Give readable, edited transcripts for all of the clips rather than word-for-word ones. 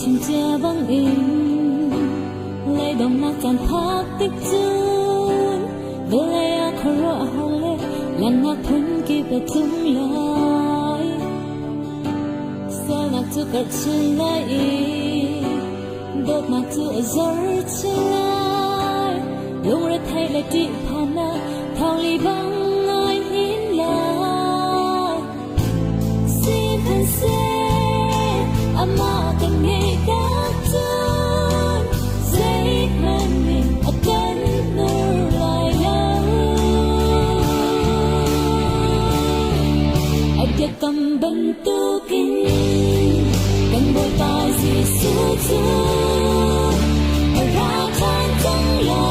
chim chia vắng im lấy đồng nát càn phát tích chun về lẽ khó rõ hồng lệ lần nát thun kịp để tung lại sao nát tu cả chơi lại đốt nát tu ở dưới chơi lại lúc ra thay lại đi phàn na thao ly băng ai nín lại xin hãy xem ama cần nghe các chân giấy men mình akan nur lại ada kam bentukin kan boy tai si su ra tan chẳng lo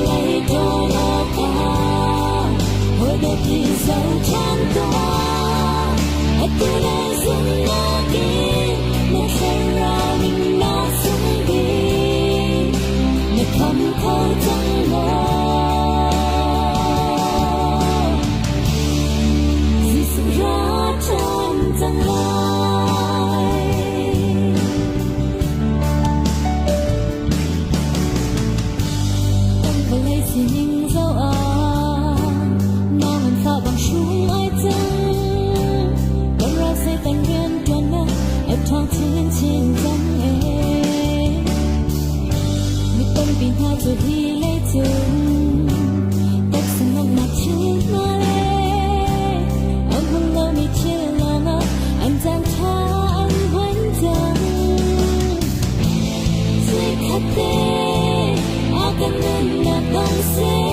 lấy cho nó qua hồi đôi khi dấu chan toa aku dah sunah ki nak serah minat sendiri nak kamu kau jangan si surah jangan tâm vào lấy gì nhưng dấu nó mình pha bằng súng ai chân sẽ tình duyên tuần na em thong thiên trên dòng em mi tâm bình tha rồi đi lấy chừng tất sinh lòng mặt trên mà lệ ông không lâu mi chia lòng anh đang tha anh vẫn chẳng dễ khát tê akan nên là đông sẽ